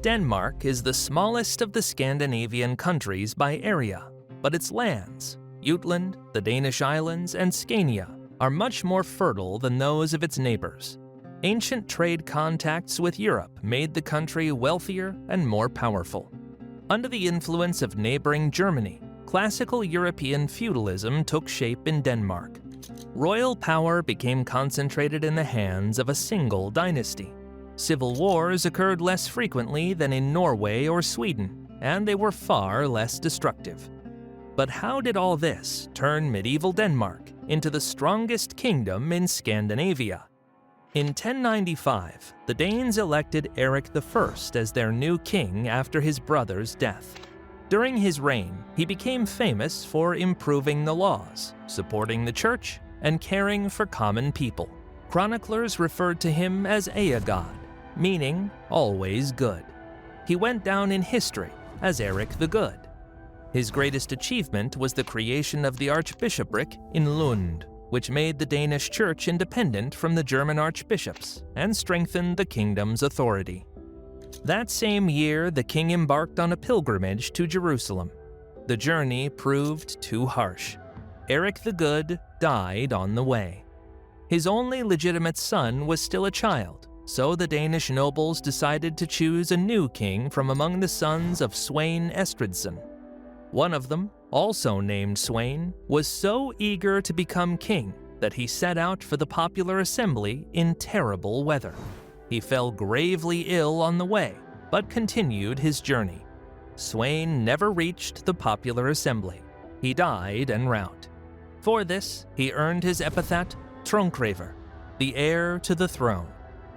Denmark is the smallest of the Scandinavian countries by area, but its lands, Jutland, the Danish islands, and Scania, are much more fertile than those of its neighbors. Ancient trade contacts with Europe made the country wealthier and more powerful. Under the influence of neighboring Germany, classical European feudalism took shape in Denmark. Royal power became concentrated in the hands of a single dynasty. Civil wars occurred less frequently than in Norway or Sweden, and they were far less destructive. But how did all this turn medieval Denmark into the strongest kingdom in Scandinavia? In 1095, the Danes elected Erik I as their new king after his brother's death. During his reign, he became famous for improving the laws, supporting the church, and caring for common people. Chroniclers referred to him as Eagod, meaning always good. He went down in history as Erik the Good. His greatest achievement was the creation of the archbishopric in Lund, which made the Danish church independent from the German archbishops and strengthened the kingdom's authority. That same year, the king embarked on a pilgrimage to Jerusalem. The journey proved too harsh. Erik the Good died on the way. His only legitimate son was still a child, so the Danish nobles decided to choose a new king from among the sons of Sweyn Estridsson. One of them, also named Sweyn, was so eager to become king that he set out for the popular assembly in terrible weather. He fell gravely ill on the way, but continued his journey. Sweyn never reached the popular assembly. He died en route. For this, he earned his epithet Tronkræver, the heir to the throne.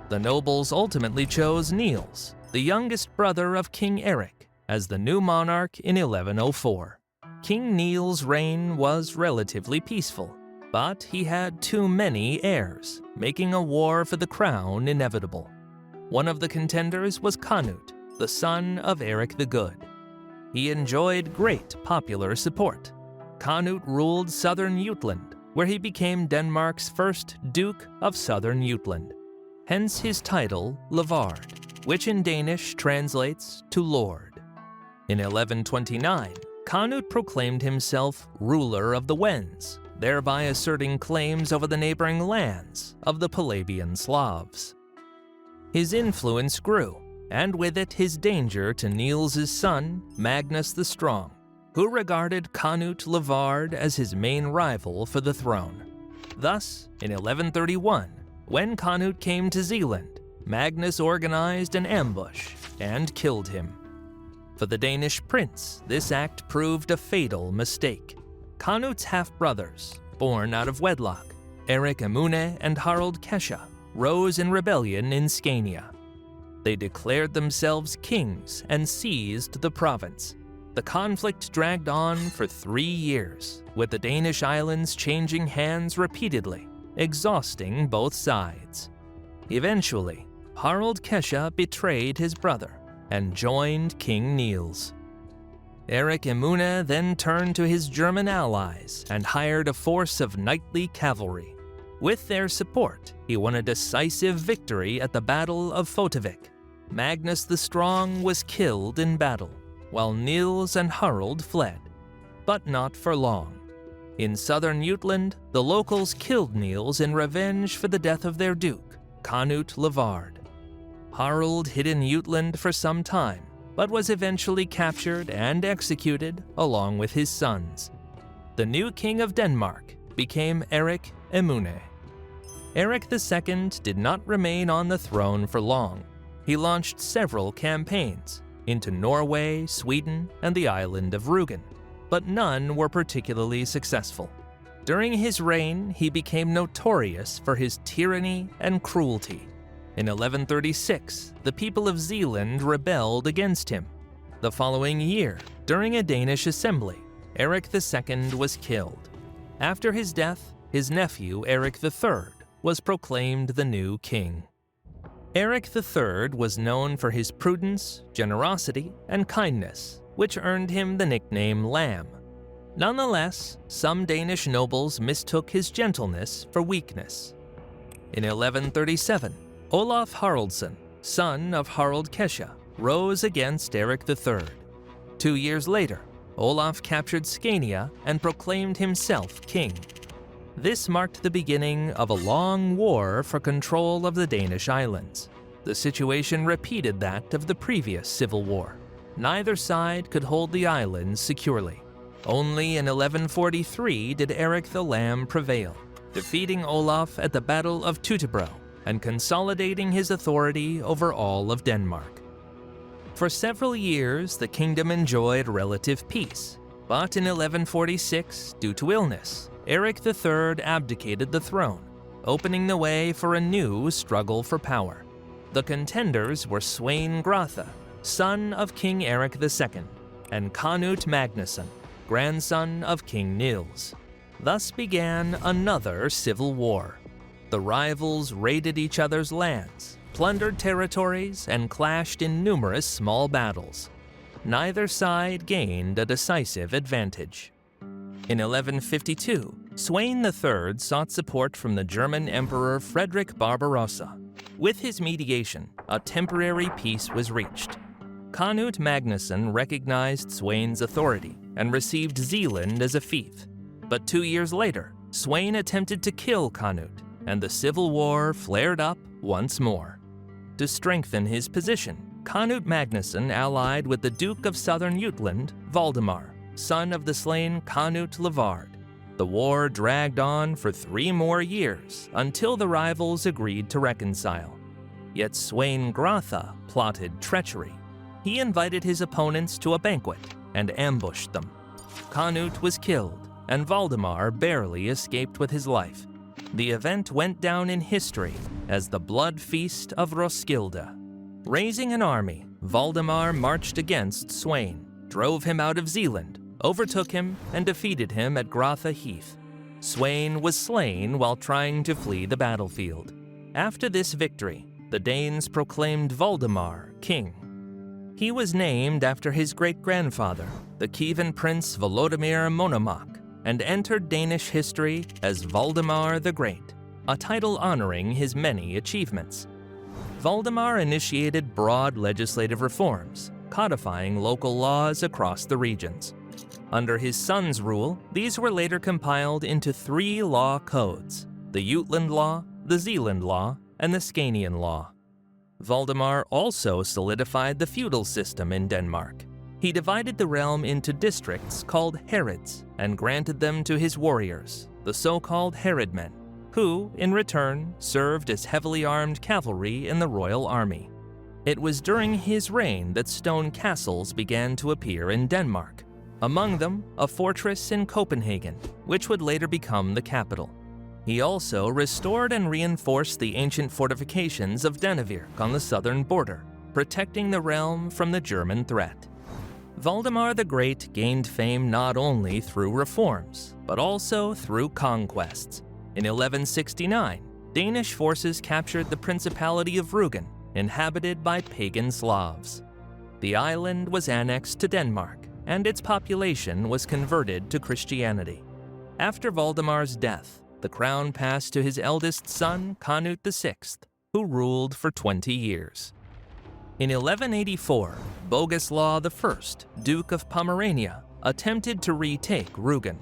The nobles ultimately chose Niels, the youngest brother of King Erik, as the new monarch in 1104. King Niels' reign was relatively peaceful, but he had too many heirs, making a war for the crown inevitable. One of the contenders was Canute, the son of Erik the Good. He enjoyed great popular support. Canute ruled southern Jutland, where he became Denmark's first Duke of Southern Jutland. Hence his title, Levard, which in Danish translates to Lord. In 1129, Canute proclaimed himself ruler of the Wends, thereby asserting claims over the neighboring lands of the Palabian Slavs. His influence grew, and with it his danger to Niels' son, Magnus the Strong, who regarded Canute Levard as his main rival for the throne. Thus, in 1131, when Canute came to Zealand, Magnus organized an ambush and killed him. For the Danish prince, this act proved a fatal mistake. Canute's half-brothers, born out of wedlock, Erik Emune and Harald Kesha, rose in rebellion in Scania. They declared themselves kings and seized the province. The conflict dragged on for 3 years, with the Danish islands changing hands repeatedly, exhausting both sides. Eventually, Harald Kesha betrayed his brother and joined King Niels. Erik Emune then turned to his German allies and hired a force of knightly cavalry. With their support, he won a decisive victory at the Battle of Fotavik. Magnus the Strong was killed in battle, while Niels and Harald fled. But not for long. In southern Jutland, the locals killed Niels in revenge for the death of their duke, Canute Levard. Harald hid in Jutland for some time, but was eventually captured and executed along with his sons. The new king of Denmark became Erik Emune. Erik II did not remain on the throne for long. He launched several campaigns into Norway, Sweden, and the island of Rügen, but none were particularly successful. During his reign, he became notorious for his tyranny and cruelty. In 1136, the people of Zealand rebelled against him. The following year, during a Danish assembly, Erik II was killed. After his death, his nephew Erik III was proclaimed the new king. Erik III was known for his prudence, generosity, and kindness, which earned him the nickname Lamb. Nonetheless, some Danish nobles mistook his gentleness for weakness. In 1137, Olaf Haraldsson, son of Harald Kesha, rose against Eric III. 2 years later, Olaf captured Scania and proclaimed himself king. This marked the beginning of a long war for control of the Danish islands. The situation repeated that of the previous civil war. Neither side could hold the islands securely. Only in 1143 did Eric the Lamb prevail, defeating Olaf at the Battle of Teutoburg and consolidating his authority over all of Denmark. For several years, the kingdom enjoyed relative peace, but in 1146, due to illness, Eric III abdicated the throne, opening the way for a new struggle for power. The contenders were Sweyn Gratha, son of King Eric II, and Canute Magnusson, grandson of King Niels. Thus began another civil war. The rivals raided each other's lands, plundered territories, and clashed in numerous small battles. Neither side gained a decisive advantage. In 1152, Sweyn III sought support from the German Emperor Frederick Barbarossa. With his mediation, a temporary peace was reached. Canute Magnusson recognized Sweyn's authority and received Zealand as a fief. But 2 years later, Sweyn attempted to kill Canute, and the civil war flared up once more. To strengthen his position, Canute Magnusson allied with the Duke of Southern Jutland, Valdemar, son of the slain Canute Levard. The war dragged on for 3 more years until the rivals agreed to reconcile. Yet Sweyn Gratha plotted treachery. He invited his opponents to a banquet and ambushed them. Canute was killed, and Valdemar barely escaped with his life. The event went down in history as the Blood Feast of Roskilde. Raising an army, Valdemar marched against Sweyn, drove him out of Zealand, overtook him, and defeated him at Gratha Heath. Sweyn was slain while trying to flee the battlefield. After this victory, the Danes proclaimed Valdemar king. He was named after his great-grandfather, the Kievan prince Volodymyr Monomakh, and entered Danish history as Valdemar the Great, a title honoring his many achievements. Valdemar initiated broad legislative reforms, codifying local laws across the regions. Under his son's rule, these were later compiled into 3 law codes: the Jutland Law, the Zealand Law, and the Scanian Law. Valdemar also solidified the feudal system in Denmark. He divided the realm into districts called herreds and granted them to his warriors, the so-called herredmen, who, in return, served as heavily armed cavalry in the royal army. It was during his reign that stone castles began to appear in Denmark. Among them, a fortress in Copenhagen, which would later become the capital. He also restored and reinforced the ancient fortifications of Dannevirke on the southern border, protecting the realm from the German threat. Valdemar the Great gained fame not only through reforms, but also through conquests. In 1169, Danish forces captured the Principality of Rügen, inhabited by pagan Slavs. The island was annexed to Denmark, and its population was converted to Christianity. After Valdemar's death, the crown passed to his eldest son, Canute VI, who ruled for 20 years. In 1184, Bogislaw I, Duke of Pomerania, attempted to retake Rügen.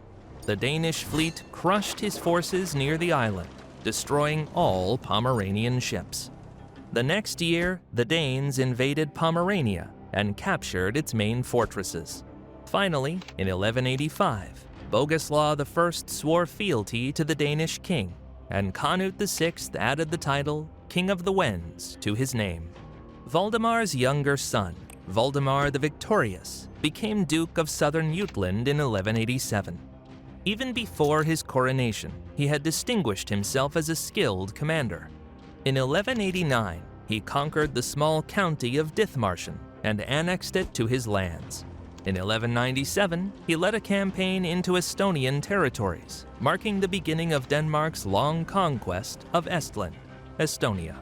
The Danish fleet crushed his forces near the island, destroying all Pomeranian ships. The next year, the Danes invaded Pomerania and captured its main fortresses. Finally, in 1185, Bogislaw I swore fealty to the Danish king, and Canute VI added the title King of the Wends to his name. Valdemar's younger son, Valdemar the Victorious, became Duke of Southern Jutland in 1187. Even before his coronation, he had distinguished himself as a skilled commander. In 1189, he conquered the small county of Dithmarschen and annexed it to his lands. In 1197, he led a campaign into Estonian territories, marking the beginning of Denmark's long conquest of Estland, Estonia.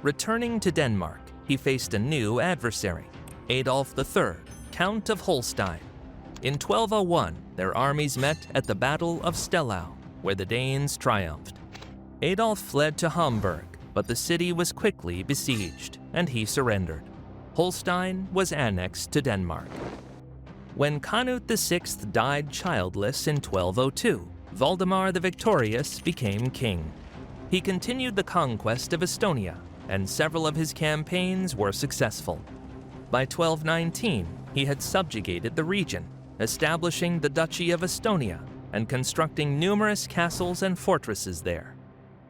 Returning to Denmark, he faced a new adversary, Adolf III, Count of Holstein. In 1201, their armies met at the Battle of Stellau, where the Danes triumphed. Adolf fled to Hamburg, but the city was quickly besieged, and he surrendered. Holstein was annexed to Denmark. When Canute VI died childless in 1202, Valdemar the Victorious became king. He continued the conquest of Estonia, and several of his campaigns were successful. By 1219, he had subjugated the region, establishing the Duchy of Estonia and constructing numerous castles and fortresses there.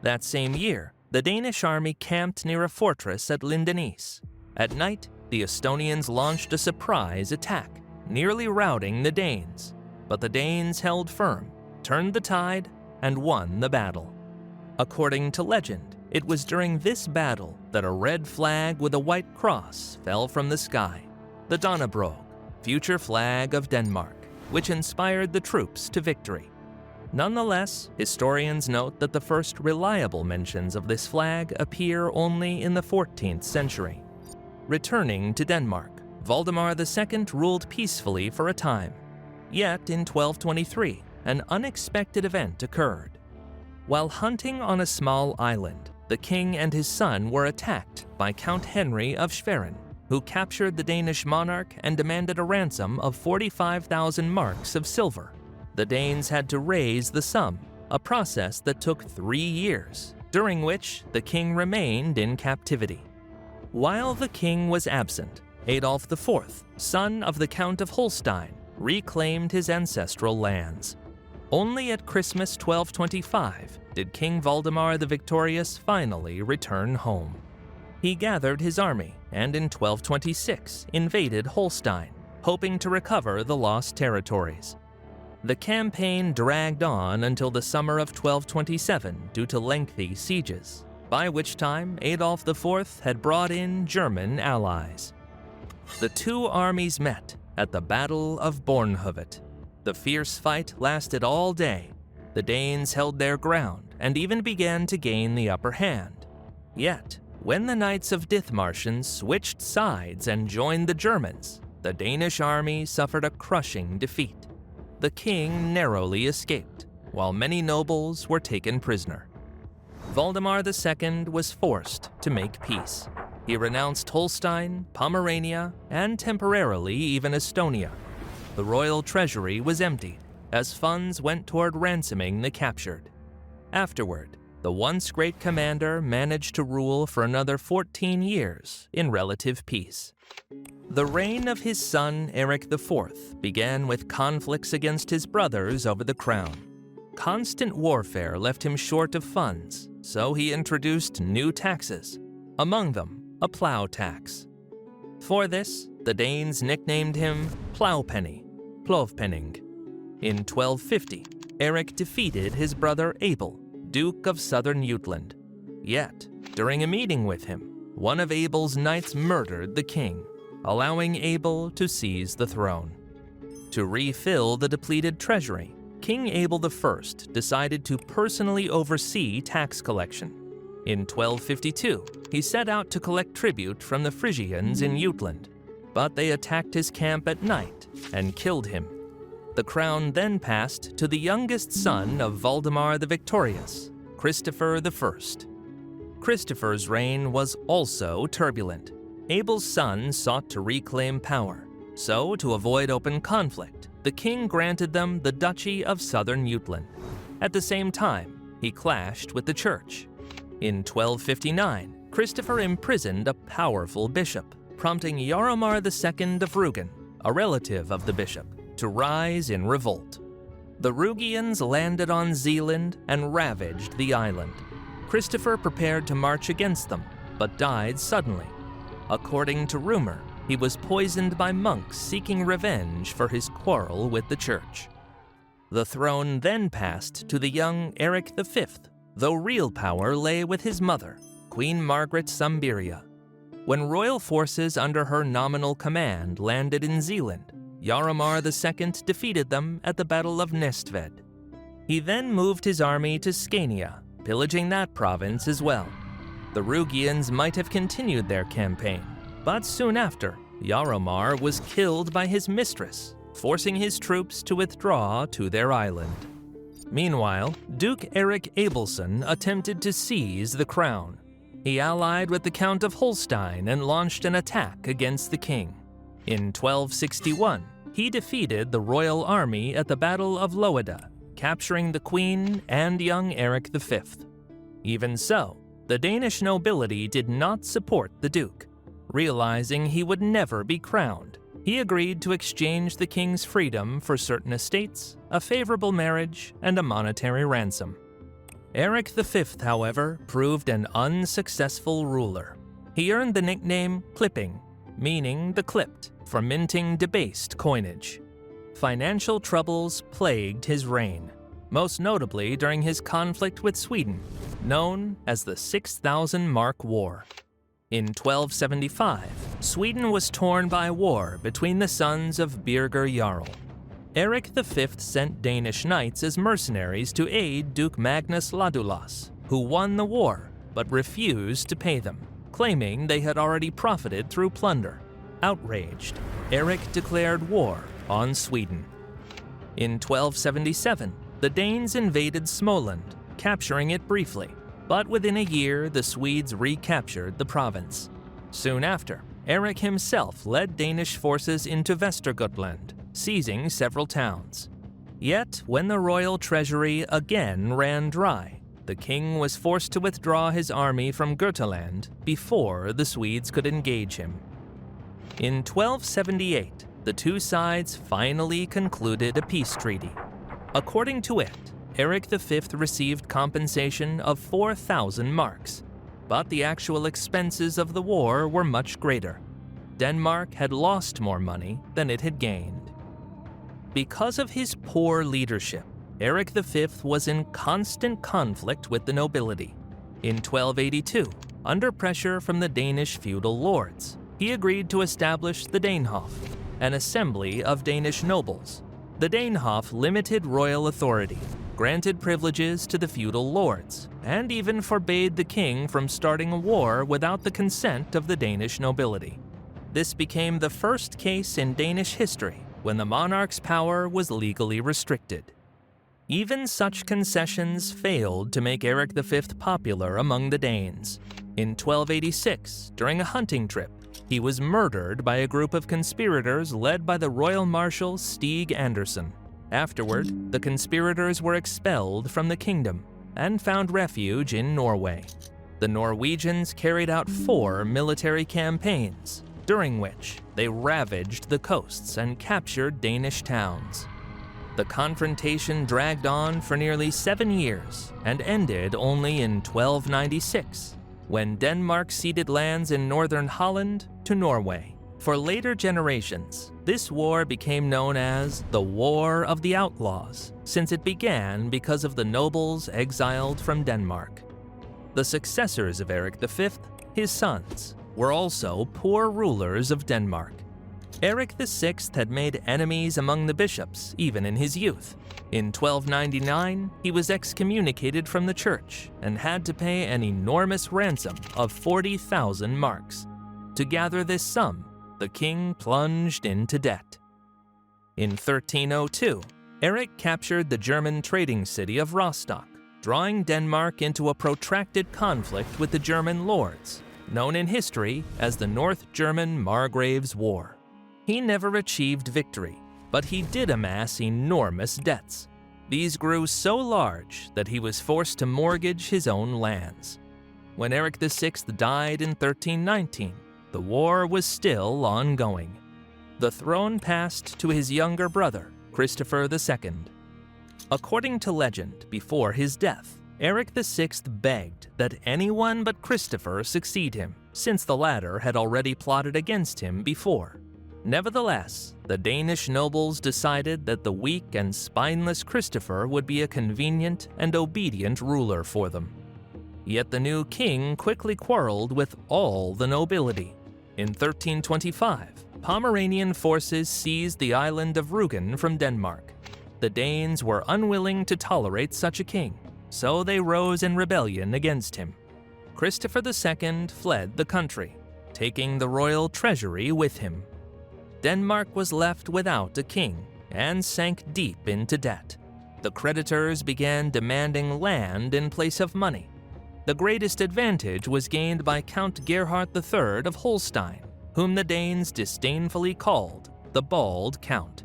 That same year, the Danish army camped near a fortress at Lindenæs. At night, the Estonians launched a surprise attack, nearly routing the Danes. But the Danes held firm, turned the tide, and won the battle. According to legend, it was during this battle that a red flag with a white cross fell from the sky, the Dannebrog, future flag of Denmark, which inspired the troops to victory. Nonetheless, historians note that the first reliable mentions of this flag appear only in the 14th century. Returning to Denmark, Valdemar II ruled peacefully for a time. Yet in 1223, an unexpected event occurred. While hunting on a small island, the king and his son were attacked by Count Henry of Schwerin, who captured the Danish monarch and demanded a ransom of 45,000 marks of silver. The Danes had to raise the sum, a process that took 3 years, during which the king remained in captivity. While the king was absent, Adolf IV, son of the Count of Holstein, reclaimed his ancestral lands. Only at Christmas 1225 did King Valdemar the Victorious finally return home. He gathered his army and in 1226 invaded Holstein, hoping to recover the lost territories. The campaign dragged on until the summer of 1227 due to lengthy sieges, by which time Adolf IV had brought in German allies. The two armies met at the Battle of Bornhøvet. The fierce fight lasted all day. The Danes held their ground and even began to gain the upper hand. Yet, when the Knights of Dithmarschen switched sides and joined the Germans, the Danish army suffered a crushing defeat. The king narrowly escaped, while many nobles were taken prisoner. Valdemar II was forced to make peace. He renounced Holstein, Pomerania, and temporarily even Estonia. The royal treasury was emptied, as funds went toward ransoming the captured. Afterward, the once great commander managed to rule for another 14 years in relative peace. The reign of his son Eric IV began with conflicts against his brothers over the crown. Constant warfare left him short of funds, so he introduced new taxes, among them a plough tax. For this, the Danes nicknamed him Plowpenny, Plovpenning. In 1250, Eric defeated his brother Abel, Duke of Southern Jutland. Yet, during a meeting with him, one of Abel's knights murdered the king, allowing Abel to seize the throne. To refill the depleted treasury, King Abel I decided to personally oversee tax collection. In 1252, he set out to collect tribute from the Frisians in Jutland, but they attacked his camp at night and killed him. The crown then passed to the youngest son of Valdemar the Victorious, Christopher I. Christopher's reign was also turbulent. Abel's son sought to reclaim power, so to avoid open conflict, the king granted them the Duchy of Southern Jutland. At the same time, he clashed with the church. In 1259, Christopher imprisoned a powerful bishop, prompting Jaromar II of Rügen, a relative of the bishop, to rise in revolt. The Rugians landed on Zealand and ravaged the island. Christopher prepared to march against them, but died suddenly. According to rumor, he was poisoned by monks seeking revenge for his quarrel with the church. The throne then passed to the young Eric V, though real power lay with his mother, Queen Margaret Sambiria. When royal forces under her nominal command landed in Zealand, Jaromar II defeated them at the Battle of Næstved. He then moved his army to Scania, pillaging that province as well. The Rugians might have continued their campaign, but soon after, Jaromar was killed by his mistress, forcing his troops to withdraw to their island. Meanwhile, Duke Erik Abelson attempted to seize the crown. He allied with the Count of Holstein and launched an attack against the king. In 1261, he defeated the royal army at the Battle of Loeda, capturing the queen and young Eric V. Even so, the Danish nobility did not support the duke. Realizing he would never be crowned, he agreed to exchange the king's freedom for certain estates, a favorable marriage, and a monetary ransom. Eric V, however, proved an unsuccessful ruler. He earned the nickname Clipping, meaning the clipped, for minting debased coinage. Financial troubles plagued his reign, most notably during his conflict with Sweden, known as the 6,000 Mark War. In 1275, Sweden was torn by war between the sons of Birger Jarl. Eric V sent Danish knights as mercenaries to aid Duke Magnus Ladulås, who won the war but refused to pay them, claiming they had already profited through plunder. Outraged, Eric declared war on Sweden. In 1277, the Danes invaded Småland, capturing it briefly, but within a year the Swedes recaptured the province. Soon after, Eric himself led Danish forces into Västergötland, seizing several towns. Yet, when the royal treasury again ran dry, the king was forced to withdraw his army from Götaland before the Swedes could engage him. In 1278, the two sides finally concluded a peace treaty. According to it, Eric V received compensation of 4,000 marks, but the actual expenses of the war were much greater. Denmark had lost more money than it had gained. Because of his poor leadership, Eric V was in constant conflict with the nobility. In 1282, under pressure from the Danish feudal lords, he agreed to establish the Danehof, an assembly of Danish nobles. The Danehof limited royal authority, granted privileges to the feudal lords, and even forbade the king from starting a war without the consent of the Danish nobility. This became the first case in Danish history when the monarch's power was legally restricted. Even such concessions failed to make Eric V popular among the Danes. In 1286, during a hunting trip, he was murdered by a group of conspirators led by the royal marshal Stig Andersen. Afterward, the conspirators were expelled from the kingdom and found refuge in Norway. The Norwegians carried out 4 military campaigns, during which they ravaged the coasts and captured Danish towns. The confrontation dragged on for nearly 7 years and ended only in 1296, when Denmark ceded lands in northern Holland to Norway. For later generations, this war became known as the War of the Outlaws, since it began because of the nobles exiled from Denmark. The successors of Eric V, his sons, were also poor rulers of Denmark. Eric VI had made enemies among the bishops even in his youth. In 1299, he was excommunicated from the church and had to pay an enormous ransom of 40,000 marks. To gather this sum, the king plunged into debt. In 1302, Eric captured the German trading city of Rostock, drawing Denmark into a protracted conflict with the German lords, known in history as the North German Margraves' War. He never achieved victory, but he did amass enormous debts. These grew so large that he was forced to mortgage his own lands. When Eric VI died in 1319, the war was still ongoing. The throne passed to his younger brother, Christopher II. According to legend, before his death, Eric VI begged that anyone but Christopher succeed him, since the latter had already plotted against him before. Nevertheless, the Danish nobles decided that the weak and spineless Christopher would be a convenient and obedient ruler for them. Yet the new king quickly quarreled with all the nobility. In 1325, Pomeranian forces seized the island of Rügen from Denmark. The Danes were unwilling to tolerate such a king, so they rose in rebellion against him. Christopher II fled the country, taking the royal treasury with him. Denmark was left without a king and sank deep into debt. The creditors began demanding land in place of money. The greatest advantage was gained by Count Gerhard III of Holstein, whom the Danes disdainfully called the Bald Count.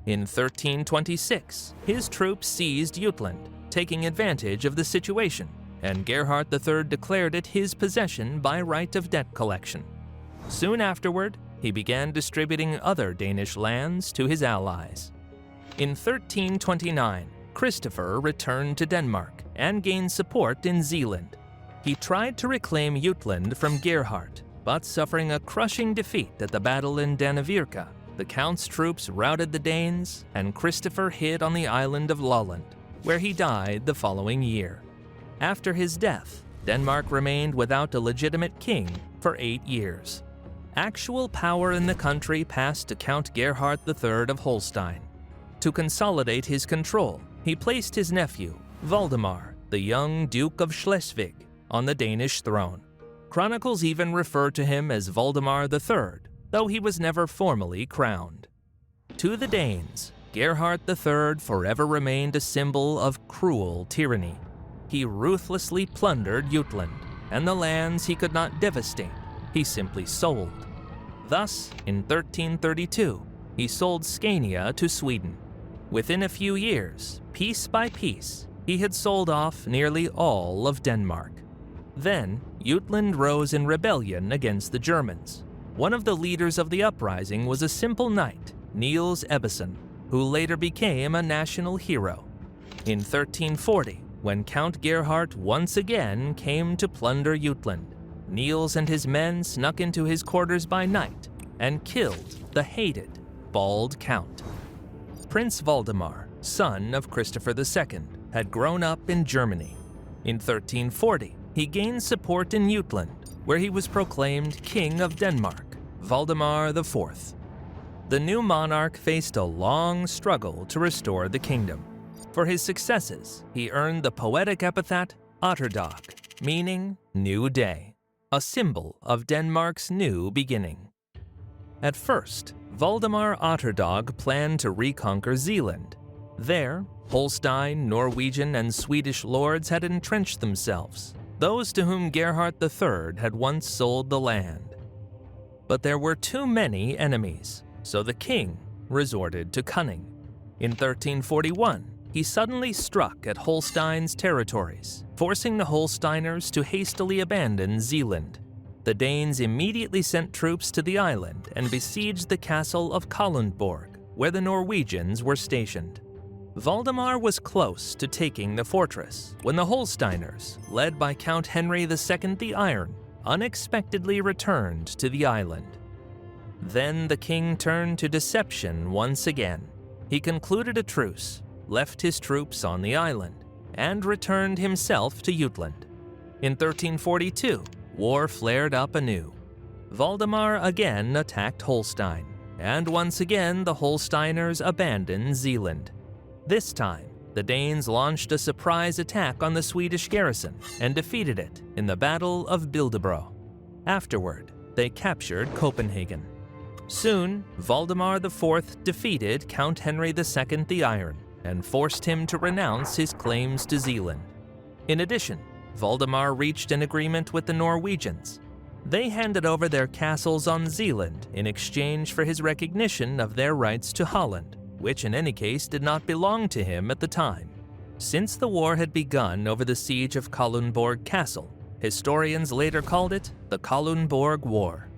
In 1326, his troops seized Jutland, taking advantage of the situation, and Gerhard III declared it his possession by right of debt collection. Soon afterward, he began distributing other Danish lands to his allies. In 1329, Christopher returned to Denmark and gained support in Zealand. He tried to reclaim Jutland from Gerhard, but suffering a crushing defeat at the battle in Danevirke, the Count's troops routed the Danes, and Christopher hid on the island of Lolland, where he died the following year. After his death, Denmark remained without a legitimate king for 8 years. Actual power in the country passed to Count Gerhard III of Holstein. To consolidate his control, he placed his nephew, Valdemar, the young Duke of Schleswig, on the Danish throne. Chronicles even refer to him as Valdemar III, though he was never formally crowned. To the Danes, Gerhard III forever remained a symbol of cruel tyranny. He ruthlessly plundered Jutland, and the lands he could not devastate, he simply sold. Thus, in 1332, he sold Scania to Sweden. Within a few years, piece by piece, he had sold off nearly all of Denmark. Then, Jutland rose in rebellion against the Germans. One of the leaders of the uprising was a simple knight, Niels Ebbesen, who later became a national hero. In 1340, when Count Gerhard once again came to plunder Jutland, Niels and his men snuck into his quarters by night and killed the hated Bald Count. Prince Valdemar, son of Christopher II, had grown up in Germany. In 1340, he gained support in Jutland, where he was proclaimed King of Denmark, Valdemar IV. The new monarch faced a long struggle to restore the kingdom. For his successes, he earned the poetic epithet Otterdag, meaning new day, a symbol of Denmark's new beginning. At first, Valdemar Otterdag planned to reconquer Zealand. There, Holstein, Norwegian, and Swedish lords had entrenched themselves, those to whom Gerhard III had once sold the land. But there were too many enemies, so the king resorted to cunning. In 1341, he suddenly struck at Holstein's territories, forcing the Holsteiners to hastily abandon Zealand. The Danes immediately sent troops to the island and besieged the castle of Kalundborg, where the Norwegians were stationed. Valdemar was close to taking the fortress when the Holsteiners, led by Count Henry II the Iron, unexpectedly returned to the island. Then the king turned to deception once again. He concluded a truce, left his troops on the island, and returned himself to Jutland. In 1342, war flared up anew. Valdemar again attacked Holstein, and once again the Holsteiners abandoned Zealand. This time, the Danes launched a surprise attack on the Swedish garrison and defeated it in the Battle of Bildebro. Afterward, they captured Copenhagen. Soon, Valdemar IV defeated Count Henry II the Iron and forced him to renounce his claims to Zealand. In addition, Valdemar reached an agreement with the Norwegians. They handed over their castles on Zealand in exchange for his recognition of their rights to Holland, which in any case did not belong to him at the time. Since the war had begun over the siege of Kalundborg Castle, historians later called it the Kalundborg War.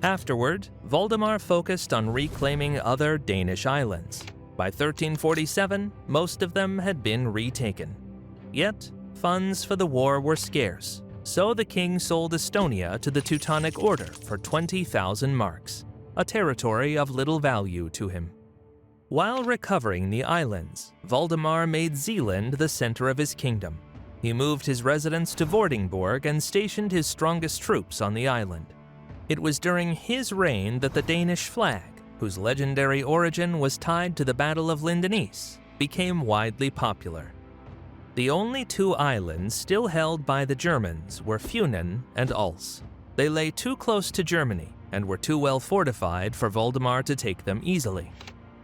Afterward, Valdemar focused on reclaiming other Danish islands. By 1347, most of them had been retaken. Yet, funds for the war were scarce, so the king sold Estonia to the Teutonic Order for 20,000 marks, a territory of little value to him. While recovering the islands, Valdemar made Zealand the center of his kingdom. He moved his residence to Vordingborg and stationed his strongest troops on the island. It was during his reign that the Danish flag, whose legendary origin was tied to the Battle of Lindenice, became widely popular. The only two islands still held by the Germans were Funen and Als. They lay too close to Germany and were too well fortified for Valdemar to take them easily.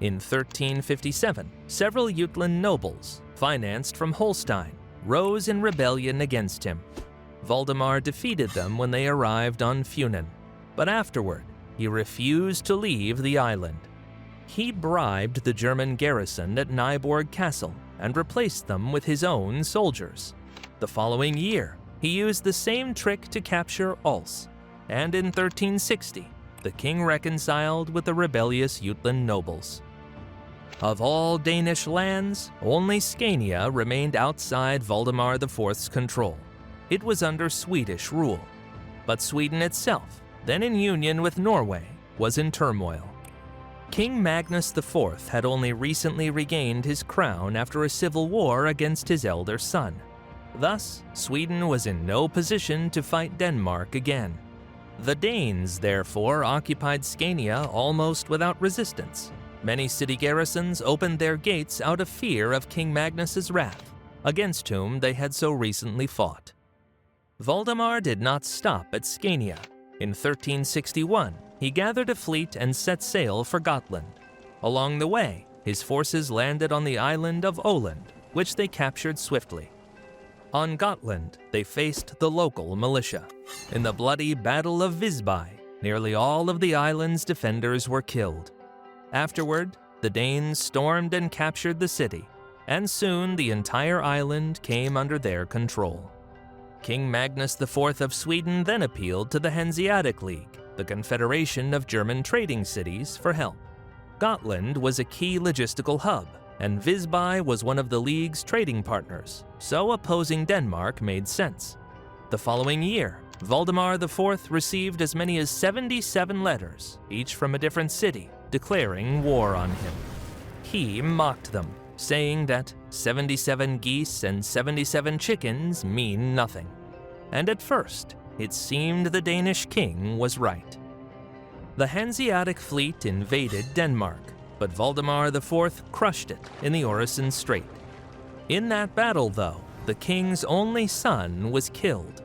In 1357, several Jutland nobles, financed from Holstein, rose in rebellion against him. Valdemar defeated them when they arrived on Funen, but afterward, he refused to leave the island. He bribed the German garrison at Nyborg Castle and replaced them with his own soldiers. The following year, he used the same trick to capture Ols, and in 1360, the king reconciled with the rebellious Jutland nobles. Of all Danish lands, only Scania remained outside Valdemar IV's control. It was under Swedish rule. But Sweden itself, then in union with Norway, was in turmoil. King Magnus IV had only recently regained his crown after a civil war against his elder son. Thus, Sweden was in no position to fight Denmark again. The Danes, therefore, occupied Scania almost without resistance. Many city garrisons opened their gates out of fear of King Magnus's wrath, against whom they had so recently fought. Valdemar did not stop at Scania. In 1361, he gathered a fleet and set sail for Gotland. Along the way, his forces landed on the island of Åland, which they captured swiftly. On Gotland, they faced the local militia. In the bloody Battle of Visby, nearly all of the island's defenders were killed. Afterward, the Danes stormed and captured the city, and soon the entire island came under their control. King Magnus IV of Sweden then appealed to the Hanseatic League, the confederation of German trading cities, for help. Gotland was a key logistical hub, and Visby was one of the League's trading partners, so opposing Denmark made sense. The following year, Valdemar IV received as many as 77 letters, each from a different city, declaring war on him. He mocked them, saying that 77 geese and 77 chickens mean nothing. And at first, it seemed the Danish king was right. The Hanseatic fleet invaded Denmark, but Valdemar IV crushed it in the Øresund Strait. In that battle, though, the king's only son was killed.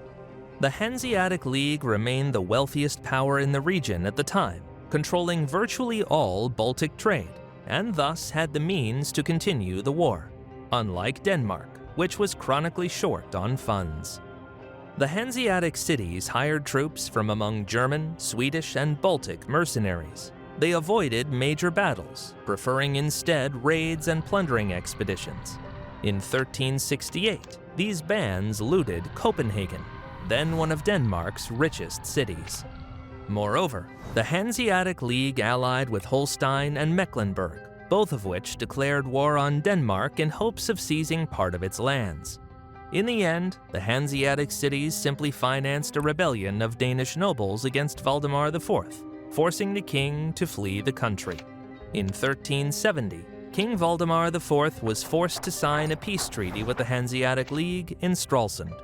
The Hanseatic League remained the wealthiest power in the region at the time, controlling virtually all Baltic trade, and thus had the means to continue the war, unlike Denmark, which was chronically short on funds. The Hanseatic cities hired troops from among German, Swedish, and Baltic mercenaries. They avoided major battles, preferring instead raids and plundering expeditions. In 1368, these bands looted Copenhagen, then one of Denmark's richest cities. Moreover, the Hanseatic League allied with Holstein and Mecklenburg, both of which declared war on Denmark in hopes of seizing part of its lands. In the end, the Hanseatic cities simply financed a rebellion of Danish nobles against Valdemar IV, forcing the king to flee the country. In 1370, King Valdemar IV was forced to sign a peace treaty with the Hanseatic League in Stralsund.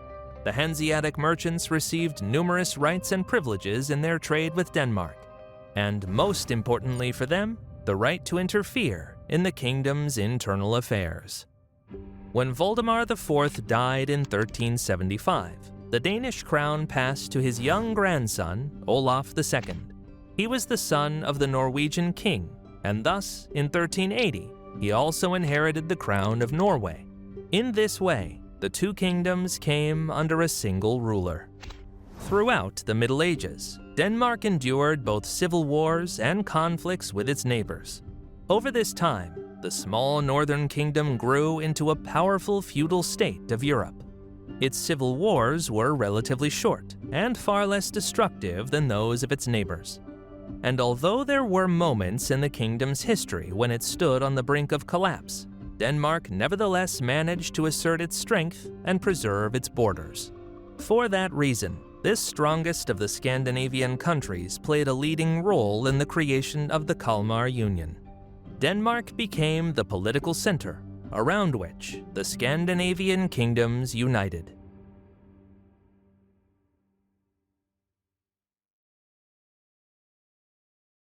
The Hanseatic merchants received numerous rights and privileges in their trade with Denmark, and most importantly for them, the right to interfere in the kingdom's internal affairs. When Valdemar IV died in 1375, the Danish crown passed to his young grandson, Olaf II. He was the son of the Norwegian king, and thus, in 1380, he also inherited the crown of Norway. In this way, the two kingdoms came under a single ruler. Throughout the Middle Ages, Denmark endured both civil wars and conflicts with its neighbors. Over this time, the small northern kingdom grew into a powerful feudal state of Europe. Its civil wars were relatively short and far less destructive than those of its neighbors. And although there were moments in the kingdom's history when it stood on the brink of collapse, Denmark nevertheless managed to assert its strength and preserve its borders. For that reason, this strongest of the Scandinavian countries played a leading role in the creation of the Kalmar Union. Denmark became the political center around which the Scandinavian kingdoms united.